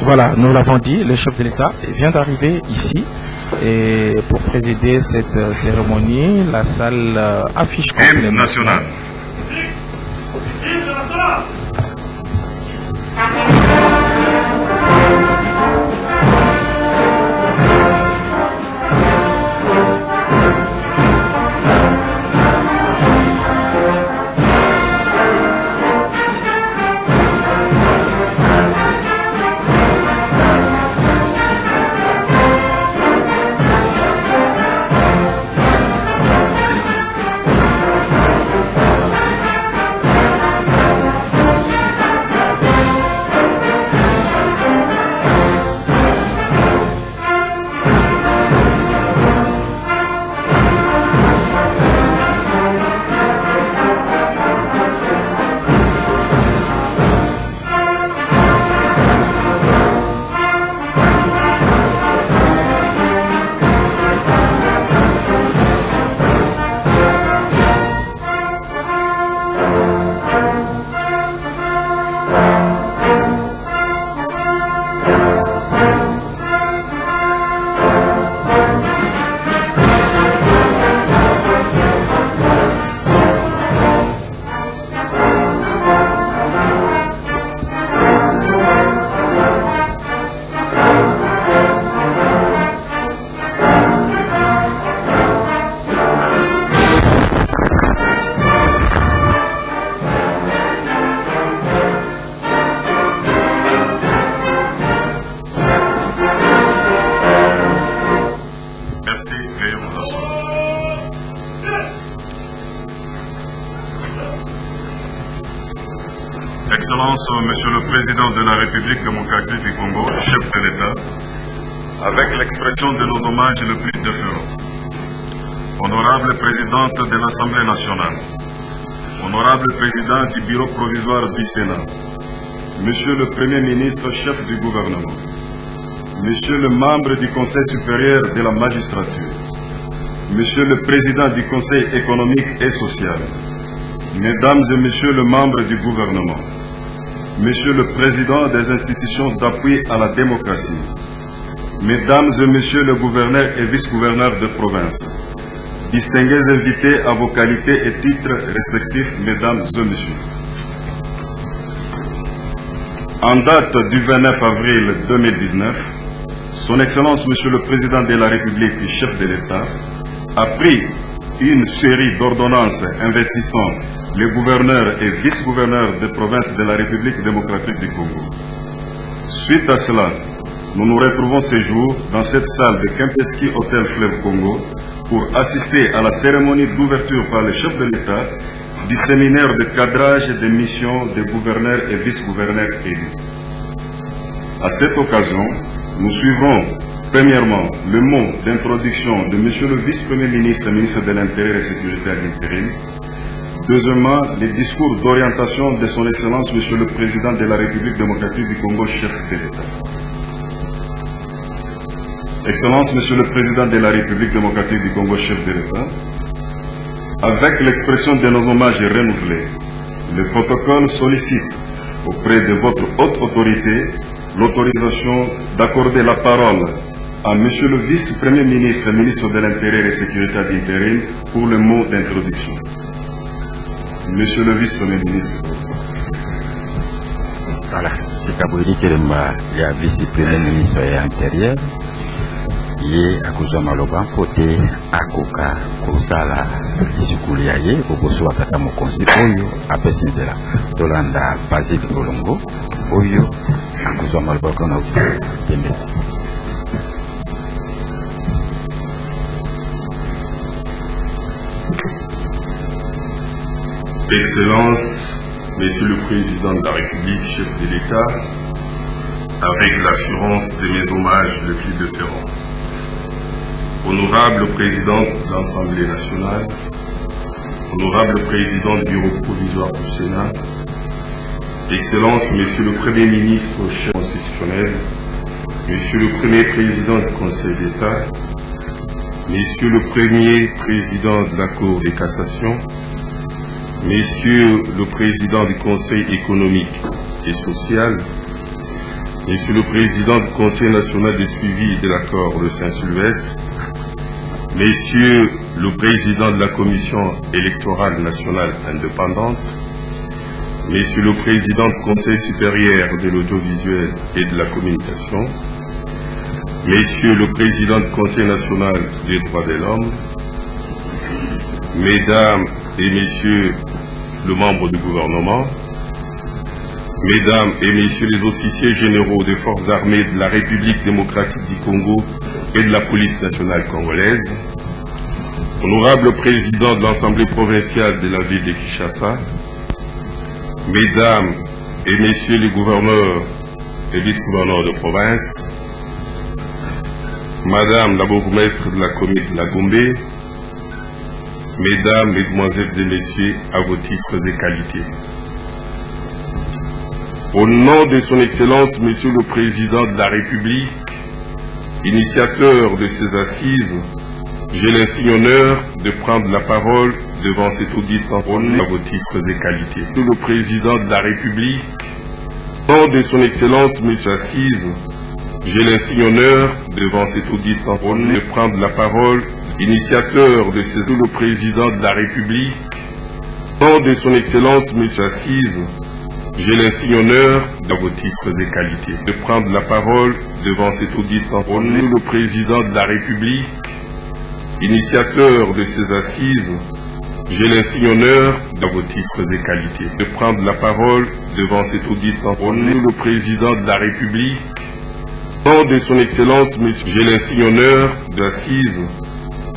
Voilà, nous l'avons dit, le chef de l'État vient d'arriver ici et pour présider cette cérémonie, la salle affiche complètement. Hymne national. Excellence, Monsieur le Président de la République démocratique du Congo, chef de l'État, avec l'expression de nos hommages le plus déférents. Honorable Présidente de l'Assemblée nationale, Honorable Président du Bureau provisoire du Sénat, Monsieur le Premier ministre, chef du gouvernement, Monsieur le membre du Conseil supérieur de la magistrature, Monsieur le Président du Conseil économique et social, Mesdames et Messieurs les membres du gouvernement, Monsieur le Président des institutions d'appui à la démocratie, Mesdames et Messieurs les gouverneurs et vice-gouverneurs de province, distingués invités à vos qualités et titres respectifs, Mesdames et Messieurs. En date du 29 avril 2019, Son Excellence Monsieur le Président de la République, chef de l'État, a pris une série d'ordonnances investissant les gouverneurs et vice-gouverneurs des provinces de la République démocratique du Congo. Suite à cela, nous nous retrouvons ce jour dans cette salle de Kempinski Hotel Fleuve Congo pour assister à la cérémonie d'ouverture par le chef de l'État du séminaire de cadrage des missions des gouverneurs et vice-gouverneurs élus. À cette occasion, nous suivrons premièrement le mot d'introduction de Monsieur le Vice-Premier ministre, ministre de l'Intérieur et Sécurité à l'intérim. Deuxièmement, les discours d'orientation de Son Excellence Monsieur le Président de la République démocratique du Congo, chef de l'État. Excellence Monsieur le Président de la République démocratique du Congo, chef de l'État, avec l'expression de nos hommages renouvelés, le protocole sollicite auprès de votre haute autorité l'autorisation d'accorder la parole à Monsieur le Vice-Premier ministre, ministre de l'Intérieur et Sécurité à l'intérim, pour le mot d'introduction. Monsieur le Vice-Premier ministre. Voilà, c'est Kabouili Kelemba, il y a Vice-Premier ministre et Intérieur. Ye akuzwa maloba mpote akoka kozala lisukuli ya ye kokosuwa tata mokonzi oyo apesi nzela tolanda Basile Bolongo oyo akuzwa maloba kona tembe. Excellence, Monsieur le Président de la République, chef de l'État, avec l'assurance de mes hommages les plus déférents. Honorable Président de l'Assemblée nationale, Honorable Président du Bureau provisoire du Sénat, Excellence, Monsieur le Premier ministre, chef constitutionnel, Monsieur le Premier Président du Conseil d'État, Monsieur le Premier Président de la Cour de cassation, Monsieur le Président du Conseil économique et social, Monsieur le Président du Conseil national de suivi de l'accord de Saint-Sylvestre, Monsieur le Président de la Commission électorale nationale indépendante, Monsieur le Président du Conseil supérieur de l'audiovisuel et de la communication, Monsieur le Président du Conseil national des droits de l'homme, Mesdames et Messieurs les membres du gouvernement, Mesdames et Messieurs les officiers généraux des forces armées de la République démocratique du Congo et de la police nationale congolaise, Honorable Président de l'Assemblée provinciale de la ville de Kinshasa, Mesdames et Messieurs les gouverneurs et vice-gouverneurs de province, Madame la bourgmestre de la commune de la Gombe, Mesdames, Mesdemoiselles et Messieurs, à vos titres et qualités. Au nom de son Excellence, Monsieur le Président de la République, initiateur de ces assises, j'ai l'insigne honneur de prendre la parole devant cette audience à vos titres et qualités. Monsieur le Président de la République, au nom de son Excellence, Monsieur Assises, j'ai l'insigne honneur devant cette audience de prendre la parole, initiateur de ces le Président de la République, au nom de son Excellence, Monsieur Assises, j'ai l'insigne honneur, à vos titres et qualités, de prendre la parole devant cette audience le Président de la République, initiateur de ces assises, j'ai l'insigne honneur, à vos titres et qualités, de prendre la parole devant cette audience le Président de la République, au nom de son Excellence, Monsieur, j'ai l'insigne honneur d'assises,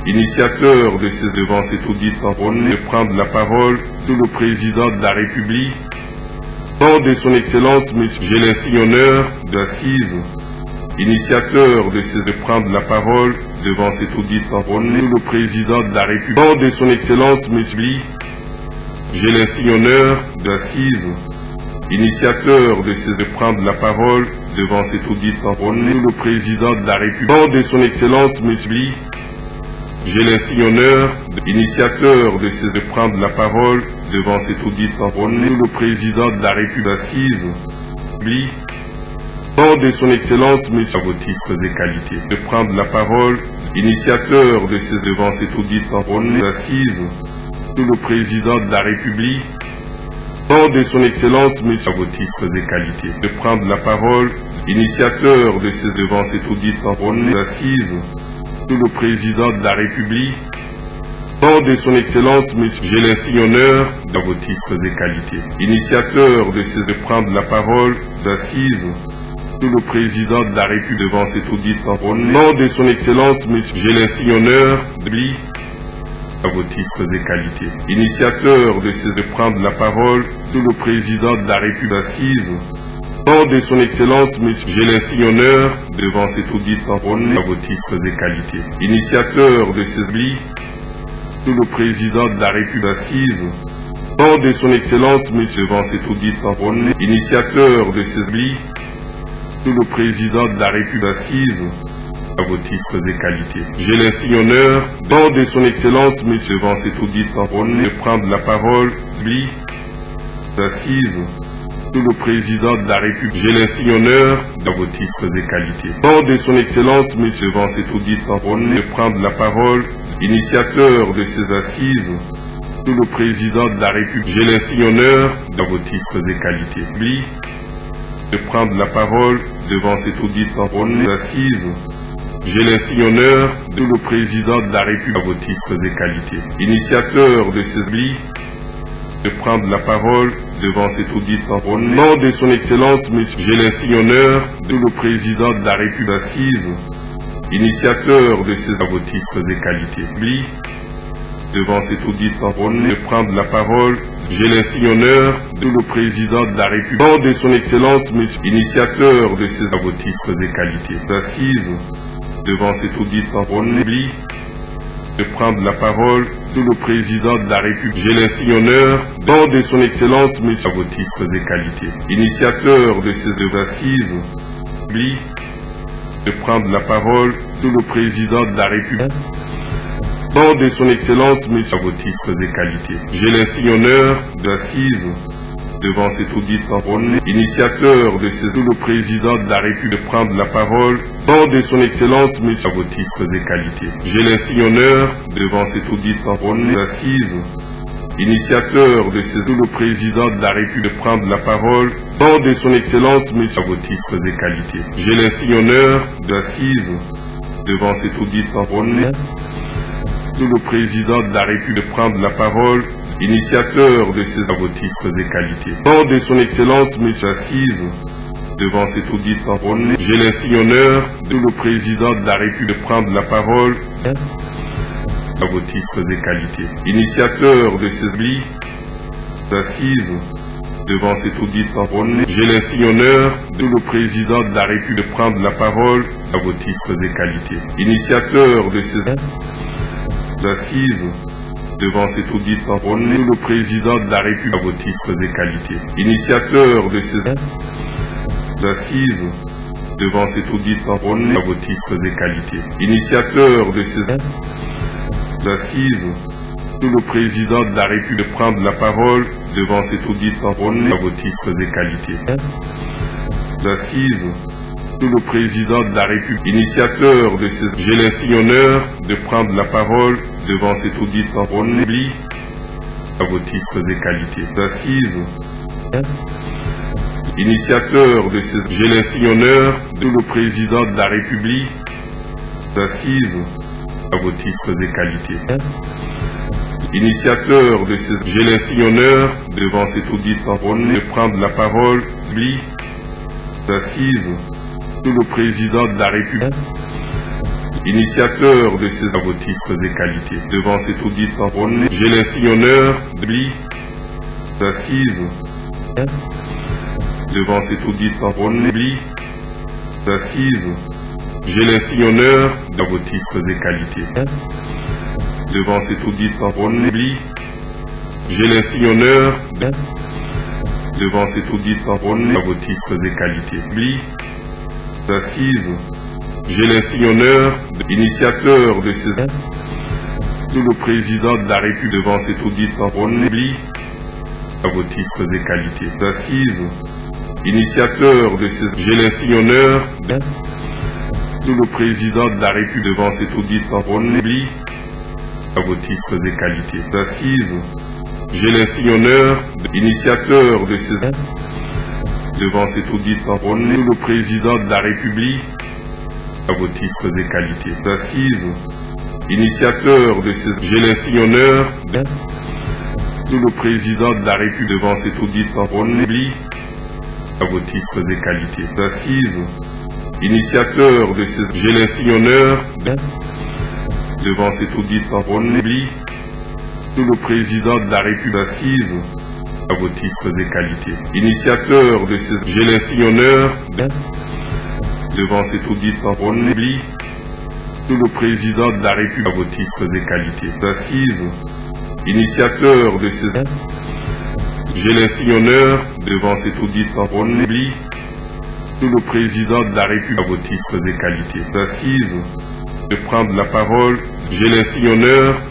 initiateur de ces devant cette audience de prendre la parole le Président de la République, au nom de son Excellence, Monsieur, j'ai l'insigne honneur d'assises, initiateur de ces de prendre la parole devant cette audience le Président de la République, au nom de son Excellence, Monsieur, j'ai l'insigne honneur d'assises, initiateur de ces de prendre la parole devant cette audience le Président de la République, au nom de son Excellence, Monsieur, j'ai l'insigne honneur, initiateur de ces de prendre la parole devant cette audience le Président de la République assise, au nom de son Excellence, Monsieur, à vos titres et qualités, de prendre la parole, initiateur de ces devant cette audience assise, le Président de la République, au nom de son Excellence, Monsieur, à vos titres et qualités, de prendre la parole, initiateur de ces devant cette audience assise, le Président de la République, au nom de son Excellence, Monsieur, j'ai l'insigne honneur, à vos titres et qualités, initiateur de ces de prendre la parole d'assises, le Président de la République devant cette audience, au nom de son Excellence, Monsieur, j'ai l'insigne honneur, à vos titres et qualités, initiateur de ces de prendre la parole le Président de la République assise, au nom de son Excellence, Monsieur, j'ai l'insigne honneur devant cette audience à vos titres et qualités, initiateur de ces le Président de la République assise, au nom de son Excellence, Monsieur, devant cette audience initiateur de ces le Président de la République assise, à vos titres et qualités, j'ai l'insigne honneur, au nom de son Excellence, Monsieur, devant cette audience de prendre la parole assise, le Président de la République, j'ai l'insigne honneur, à vos titres et qualités, au nom de son Excellence, Monsieur, devant cette audience de prendre la parole, initiateur de ces assises, le Président de la République, j'ai l'insigne honneur, à vos titres et qualités, de prendre la parole devant cette audience d'assises, j'ai l'insigne honneur, le Président de la République, à vos titres et qualités, initiateur de ces de prendre la parole devant cette audience au nom de son Excellence, Monsieur, j'ai l'insigne honneur, le Président de la République assise, initiateur de ces à vos titres et qualités, devant cette audience de prendre la parole, j'ai l'insigne honneur, le Président de la République, au nom de son Excellence, Monsieur, initiateur de ces à vos titres et qualités, assise, devant cette audience de prendre la parole, le Président de la République, j'ai l'insigne honneur, au nom de son Excellence, Monsieur, à vos titres et qualités, initiateur de ces assises, de prendre la parole, le Président de la République, au nom de son Excellence, Monsieur, à vos titres et qualités, j'ai l'insigne honneur d'assises, devant cette audience solennelle, initiateur de ces le président de la République de prendre la parole, nom de son Excellence, messieurs, à vos titres et qualités. J'ai l'insigne honneur, devant cette audience solennelle, d'assises, initiateur de ces le président de la République de prendre la parole, nom de son Excellence, messieurs, à vos titres et qualités. J'ai l'insigne honneur, d'assises, devant cette audience solennelle, le président de la République de prendre la parole, initiateur de ces vos titres et qualités. Nom de son Excellence, messieurs, assises, devant cette audience solennelle, j'ai l'insigne honneur de le président de la République de prendre la parole, à vos titres et qualités. Initiateur de ces assises, devant cette audience solennelle, j'ai l'insigne honneur de le président de la République de prendre la parole, à vos titres et qualités. Initiateur de ces assises, devant cette audience solennelle, le président de la République, à vos titres et qualités. Initiateur de ces assises, devant cette audience solennelle, à vos titres et qualités. Initiateur de ces assises, le président de la République de prendre la parole, devant cette audience solennelle, à vos titres et qualités. Assises, le président de la République, initiateur de ces, j'ai l'insigne honneur de prendre la parole devant cette audience solennelle, à vos titres et qualités. Assises, initiateur de ces, j'ai l'insigne honneur de le président de la République, assises, à vos titres et qualités. Initiateur de ces, j'ai l'insigne honneur devant cette audience solennelle de prendre la parole, assises, le président de la République, initiateur de ces à vos titres et qualités. Devant cette audience solennelle, j'ai l'insigne honneur d'assises, devant cette audience solennelle, d'assises, j'ai l'insigne honneur à vos titres et qualités. Devant cette audience solennelle, j'ai l'insigne honneur devant cette audience solennelle à vos titres et qualités. Assises, j'ai l'insigne honneur initiateur de ces le président de la République devant cette audience solennelle, à vos titres et qualités. Assises, initiateur de ces, j'ai l'insigne honneur le président de la République devant cette audience solennelle, à vos titres et qualités. Assises, j'ai l'insigne honneur initiateur de ces devant cette audience solennelle, le président de la République, à vos titres et qualités. Assises, initiateur de ces, j'ai l'insigne honneur le président de la République devant cette audience solennelle, à vos titres et qualités. Assises, initiateur de ces, j'ai l'insigne honneur devant cette audience solennelle, le président de la République, assises, à vos titres et qualités. Initiateur de ces, j'ai l'insigne honneur devant cette audience solennelle, le président de la République, à vos titres et qualités. Assises, initiateur de ces, j'ai l'insigne honneur devant cette audience solennelle, le président de la République, à vos titres et qualités. Assises, de prendre la parole, j'ai l'insigne honneur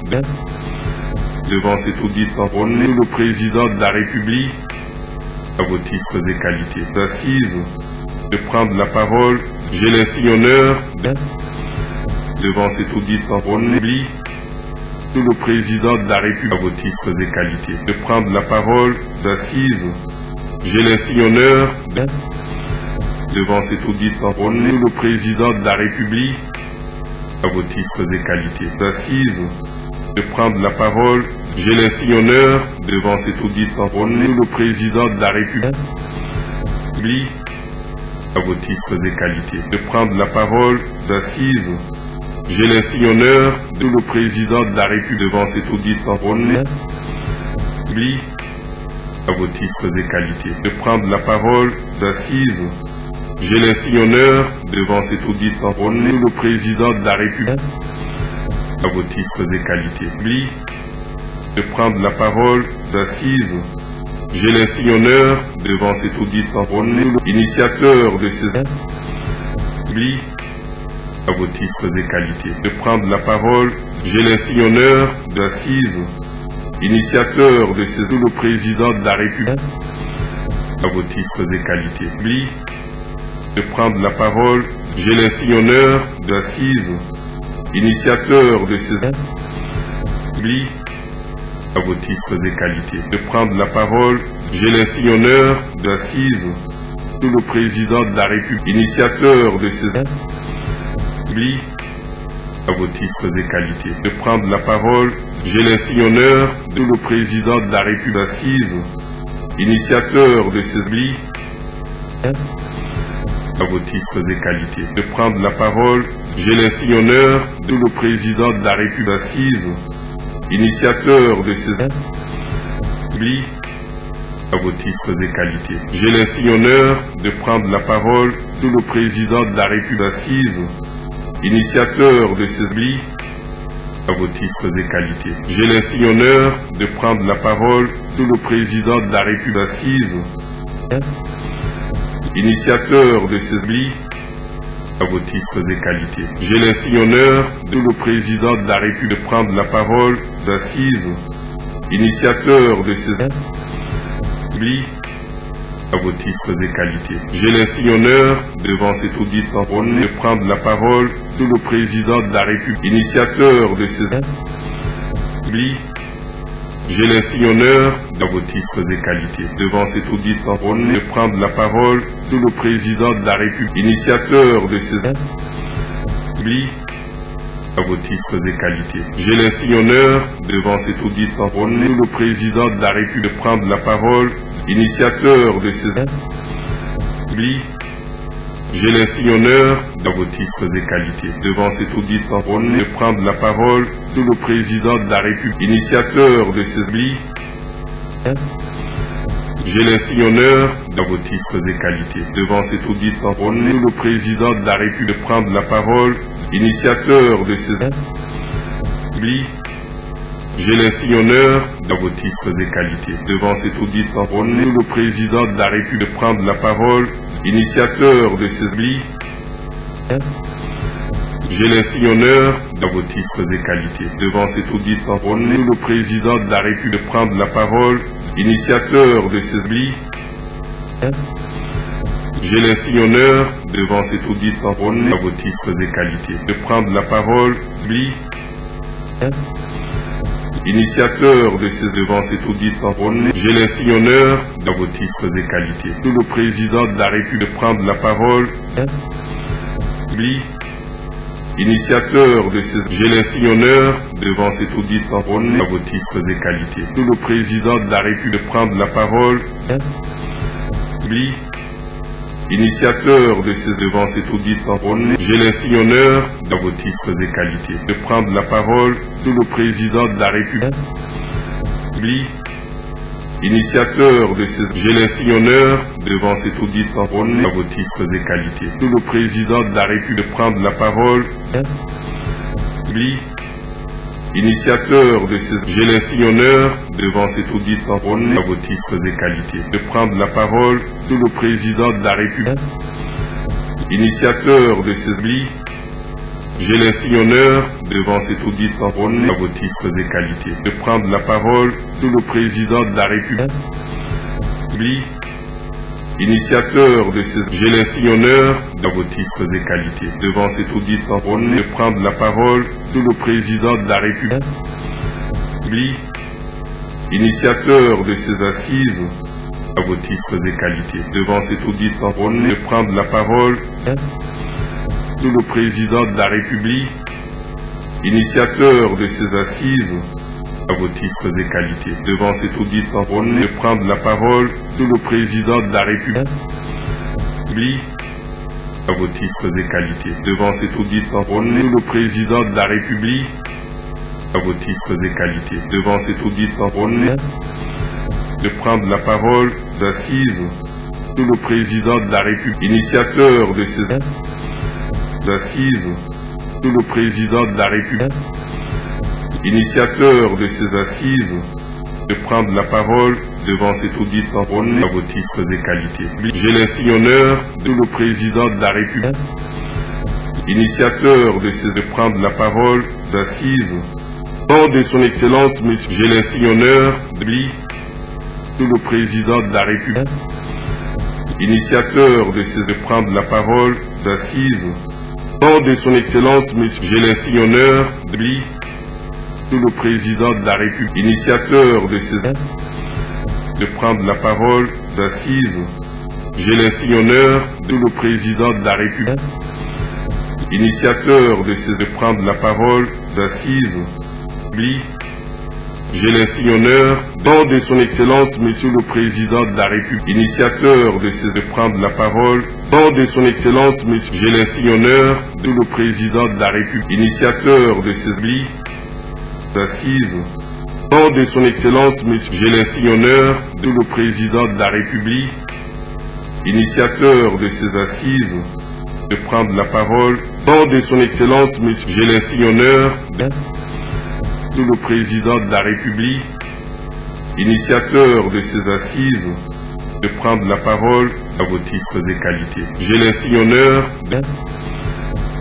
devant cette audience solennelle, le président de la République, à vos titres et qualités. Assises, de prendre la parole, j'ai l'insigne honneur devant cette audience solennelle, le président de la République, à vos titres et qualités. De prendre la parole, d'assises, j'ai l'insigne honneur devant cette audience solennelle, le président de la République, à vos titres et qualités. D'assises, de prendre la parole, j'ai l'insigne honneur devant cette audience solennelle, le président de la République, à vos titres et qualités. De prendre la parole, d'assises, j'ai l'insigne honneur de le président de la République devant cette audience solennelle, à vos titres et qualités. De prendre la parole, d'assises, j'ai l'insigne honneur devant cette audience solennelle, le président de la République, à vos titres et qualités. De prendre la parole, d'assises, j'ai l'insigne honneur devant cette audience solennelle, initiateur de ces à vos titres et qualités. De prendre la parole, j'ai l'insigne honneur d'assises, initiateur de ces le président de la République, à vos titres et qualités. De prendre la parole, j'ai l'insigne honneur d'assise, initiateur de ces à vos titres et qualités. De prendre la parole, j'ai l'insigne honneur d'assise, sous le président de la République, initiateur de ces à vos titres et qualités. De prendre la parole, j'ai l'insigne honneur de le président de la République assise, initiateur de ces à vos titres et qualités. De prendre la parole, j'ai l'insigne honneur de le président de la République assise, initiateur de ces à vos titres et qualités. J'ai l'insigne honneur de prendre la parole de le président de la République assise, initiateur de ces à vos titres et qualités. J'ai l'insigne honneur de prendre la parole de le président de la République assise, initiateur de ces à vos titres et qualités. J'ai l'insigne honneur de le président de la République de prendre la parole d'assise, initiateur de ces à vos titres et qualités. J'ai l'insigne honneur, devant cette audience, de prendre la parole de le président de la République, initiateur de ces j'ai l'insigne honneur, à vos titres et qualités, devant cette audience, de prendre la parole de le président de la République, initiateur de ces à vos titres et qualités. J'ai l'insigne honneur, devant cette audience, de le président de la République, de prendre la parole, initiateur de ces j'ai l'insigne honneur, à vos titres et qualités, devant cette audience, de prendre la parole de le président de la République, initiateur de ces j'ai l'insigne honneur, à vos titres et qualités, devant cette audience, de le président de la République, de prendre la parole, initiateur de ces j'ai l'insigne honneur, à vos titres et qualités, devant cette audience, de le président de la République, de prendre la parole, initiateur de ces j'ai l'insigne honneur, à vos titres et qualités, devant cette audience, de le président de la République, de prendre la parole, initiateur de ces j'ai l'insigne honneur, devant cette audience, à vos titres et qualités, de prendre la parole, initiateur de ces devant cette audience, j'ai l'insigne honneur, à vos titres et qualités, de le président de la République, de prendre la parole, initiateur de ces j'ai l'insigne honneur, devant cette audience, à vos titres et qualités, de le président de la République, de prendre la parole, initiateur de ces devant cette audience, j'ai l'insigne honneur, à vos titres et qualités, de prendre la parole de le président de la République, initiateur de ces j'ai l'insigne honneur, devant cette audience, à vos titres et qualités, de le président de la République, de prendre la parole, initiateur de ces j'ai l'insigne honneur, devant cette audience, à vos titres et qualités, de prendre la parole de le président de la République, initiateur de ces j'ai l'insigne honneur, devant cette audience, à vos titres et qualités, de prendre la parole de le président de la République, initiateur de ces j'ai l'insigne honneur, à vos titres et qualités, devant cette audience, de prendre la parole de le président de la République, initiateur de ces assises, à vos titres et qualités, devant cette audience, de prendre la parole de le président de la République, initiateur de ces assises, à vos titres et qualités, devant cette audience, de prendre la parole de le président de la République, à vos titres et qualités, devant cette audience, de le président de la République, à vos titres et qualités, devant cette audience, de prendre la parole d'assise de le président de la République, initiateur de ces assises de le président de la République, initiateur de ces assises, de prendre la parole devant cette audience, à vos titres et qualités. J'ai l'insigne honneur de le président de la République, initiateur de ces de prendre la parole d'assises, nom de son Excellence, Monsieur, j'ai l'insigne honneur de le président de la République, initiateur de ces prendre la parole d'assises, nom de son Excellence, Monsieur, j'ai l'insigne honneur de lui, sous le Président de la République, initiateur de ces de prendre la parole d'assises, j'ai l'insigne honneur de le Président de la République, initiateur de ces de prendre la parole d'assises, lui, j'ai l'insigne honneur, nom de son Excellence, Monsieur le Président de la République, initiateur de ces de prendre la parole, nom de son Excellence, Monsieur, j'ai l'insigne honneur de le Président de la République, initiateur de ces d'assises, nom de son Excellence, Monsieur, j'ai l'insigne honneur de le Président de la République, initiateur de ces assises, de prendre la parole, nom de son Excellence, Monsieur, j'ai l'insigne honneur de le Président de la République, initiateur de ces assises, de prendre la parole à vos titres et qualités. J'ai l'insigne honneur,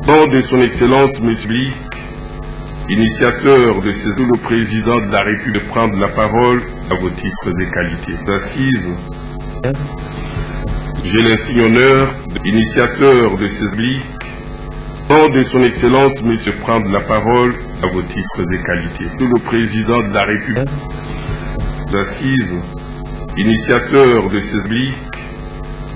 nom de son Excellence, Monsieur, initiateur de ces le Président de la République, de prendre la parole à vos titres et qualités. D'assises, j'ai l'insigne honneur, initiateur de ces nom de son Excellence, Monsieur, prendre la parole à vos titres et qualités. Sous le Président de la République, d'assises, initiateur de ces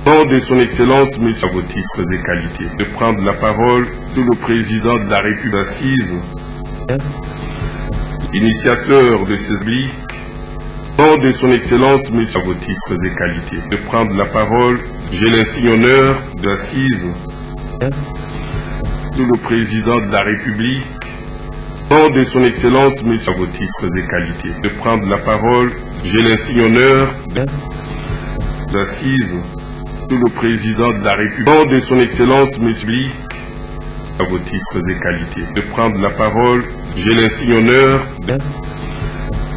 nom de son Excellence, Monsieur, à vos titres et qualités. De prendre la parole sous le Président de la République, d'assises, initiateur de ces nom de son Excellence, Monsieur, à vos titres et qualités. De prendre la parole, j'ai l'insigne honneur d'assises, sous le Président de la République, nom de son Excellence, Monsieur, à vos titres et qualités. De prendre la parole, j'ai l'insigne honneur d'assises, sous le Président de la République, nom de son Excellence, Monsieur, à vos titres et qualités. De prendre la parole, j'ai l'insigne honneur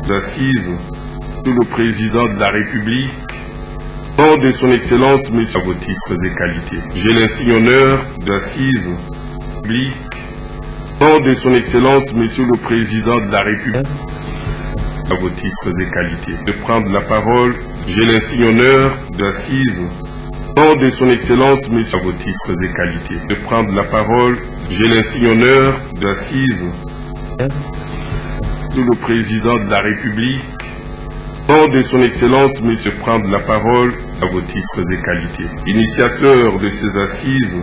d'assises, sous le Président de la République, nom de son Excellence, Monsieur, à vos titres et qualités. J'ai l'insigne honneur d'assises, nom de son Excellence, Monsieur le Président de la République, à vos titres et qualités. De prendre la parole, j'ai l'insigne honneur d'assises, nom de son Excellence, Monsieur, à vos titres et qualités. De prendre la parole, j'ai l'insigne honneur d'assises, sous le Président de la République, nom de son Excellence, Monsieur, prendre la parole à vos titres et qualités. Initiateur de ces assises,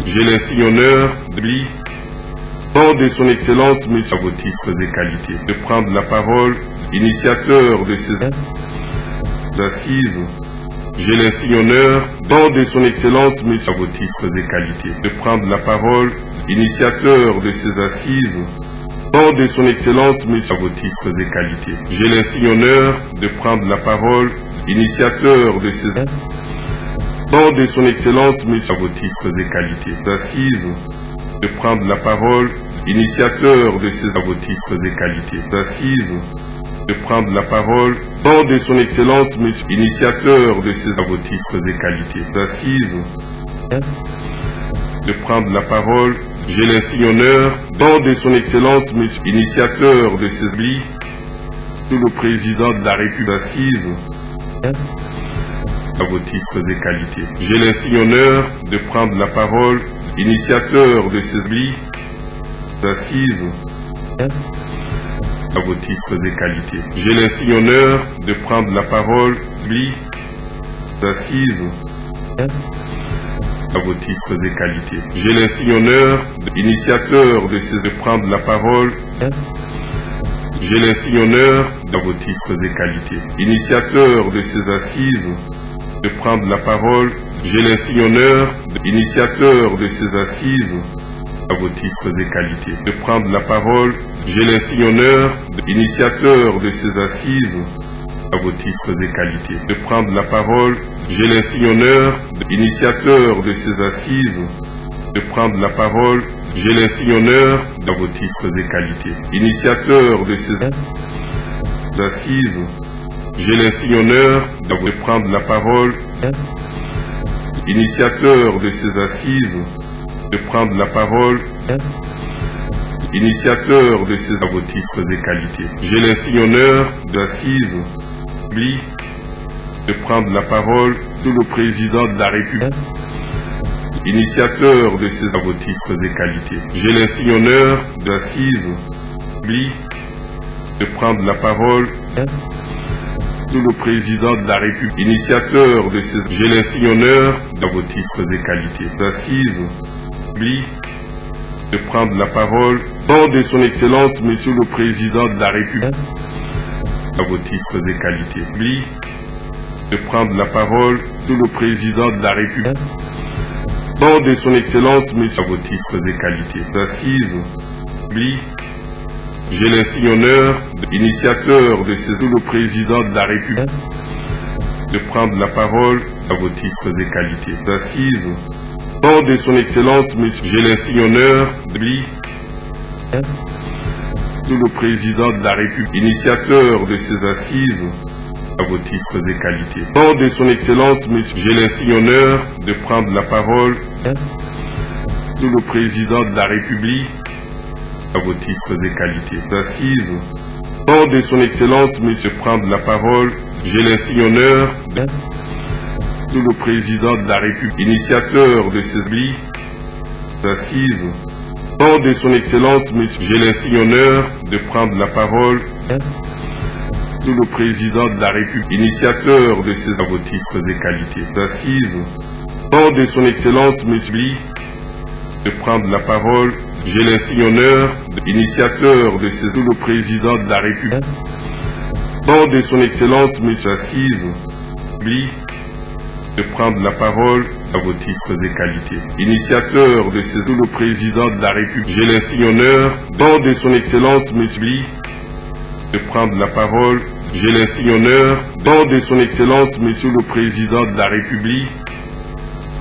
j'ai l'insigne honneur de lui, nom de son Excellence, Monsieur, à vos titres et qualités. De prendre la parole, initiateur de ces assises, j'ai l'insigne honneur, nom de son Excellence, Monsieur, à vos titres et qualités. De prendre la parole, initiateur de ces assises, nom de son Excellence, Monsieur, à vos titres et qualités. J'ai l'insigne honneur de prendre la parole, initiateur de ces nom de son Excellence, Monsieur, à vos titres et qualités. D'assises, de prendre la parole, initiateur de ces à vos titres et qualités. D'assises, de prendre la parole, nom de son Excellence, Monsieur, initiateur de ces à vos titres et qualités. D'assises, de prendre la parole, j'ai l'insigne honneur, nom de son Excellence, Monsieur, initiateur de ces sous le Président de la République. D'assises, à vos titres et qualités. J'ai l'insigne honneur de prendre la parole, initiateur de ces d'assises, à vos titres et qualités. J'ai l'insigne honneur de prendre la parole, d'assises, à vos titres et qualités. J'ai l'insigne honneur, initiateur de ces de prendre la parole, j'ai l'insigne honneur, à vos titres et qualités. Initiateur de ces assises, de prendre la parole, j'ai l'insigne honneur, initiateur de ces assises, à vos titres et qualités. De prendre la parole, j'ai l'insigne honneur, initiateur de ces assises, à vos titres et qualités. De prendre la parole, j'ai l'insigne honneur, initiateur de ces assises, de prendre la parole, j'ai l'insigne honneur, à vos titres et qualités. Initiateur de ces assises, j'ai l'insigne honneur de prendre la parole, initiateur de ces assises, de prendre la parole, initiateur de ces à vos titres et qualités. J'ai l'insigne honneur d'assises, de prendre la parole sous le président de la République, initiateur de ces à vos titres et qualités. J'ai l'insigne honneur d'assise publique de prendre la parole sous le président de la République, initiateur de ces. J'ai l'insigne honneur de vos titres et qualités. D'assise publique de prendre la parole nom de son Excellence, Monsieur le Président de la République, à vos titres et qualités. Public de prendre la parole sous le Président de la République, nom de son Excellence, Monsieur, à vos titres et qualités. D'assise publique. J'ai l'insigne honneur d'initiateur de ces sous le Président de la République de prendre la parole à vos titres et qualités. D'assise, nom de son Excellence, Monsieur, j'ai l'insigne honneur sous le Président de la République, initiateur de ces assises à vos titres et qualités. Nom de son Excellence, Monsieur, j'ai l'insigne honneur de prendre la parole sous le Président de la République à vos titres et qualités. D'assise, nom de son Excellence, Monsieur, prendre la parole, j'ai l'insigne honneur sous le Président de la République, initiateur de ces d'assises, nom de son Excellence, Monsieur, j'ai l'insigne honneur de prendre la parole sous le Président de la République, initiateur de ces à vos titres et qualités. D'assise, nom de son Excellence, Monsieur, de prendre la parole, j'ai l'insigne honneur d'initiateur de ces sous le Président de la République, nom de son Excellence, Monsieur, assise, de prendre la parole à vos titres et qualités. Initiateur de ces sous le Président de la République, j'ai l'insigne honneur, nom de son Excellence, Monsieur, de prendre la parole, j'ai l'insigne honneur, nom de son Excellence, Monsieur le Président de la République,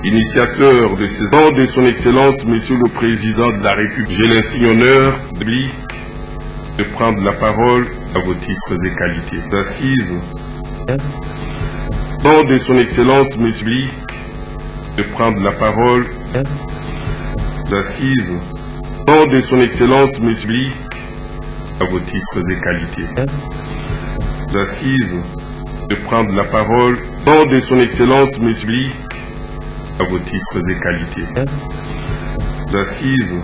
initiateur de ces nom de son Excellence, Monsieur le Président de la République, j'ai l'insigne honneur de prendre la parole à vos titres et qualités. D'assise, nom de son Excellence, Monsieur, de prendre la parole, d'assise, nom de son Excellence, Monsieur, à vos titres et qualités. D'assise, de prendre la parole, nom de son Excellence, Monsieur, à vos titres et qualités. D'assise,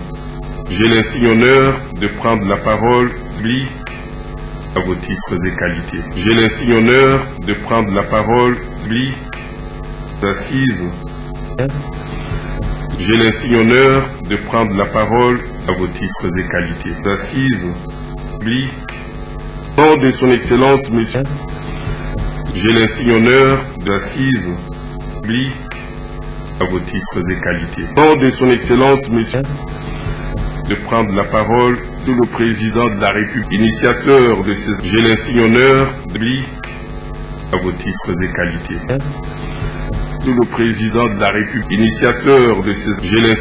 j'ai l'insigne honneur de prendre la parole, à vos titres et qualités. J'ai l'insigne honneur de prendre la parole, d'assise, j'ai l'insigne honneur de prendre la parole à vos titres et qualités. D'assise, nom de son Excellence, Monsieur, j'ai l'insigne honneur d'assise, à vos titres et qualités. Nom de son Excellence, Monsieur, de prendre la parole sous le Président de la République, initiateur de ces. J'ai l'insigne honneur à vos titres et qualités. Sous le Président de la République, initiateur de ces. J'ai l'insigne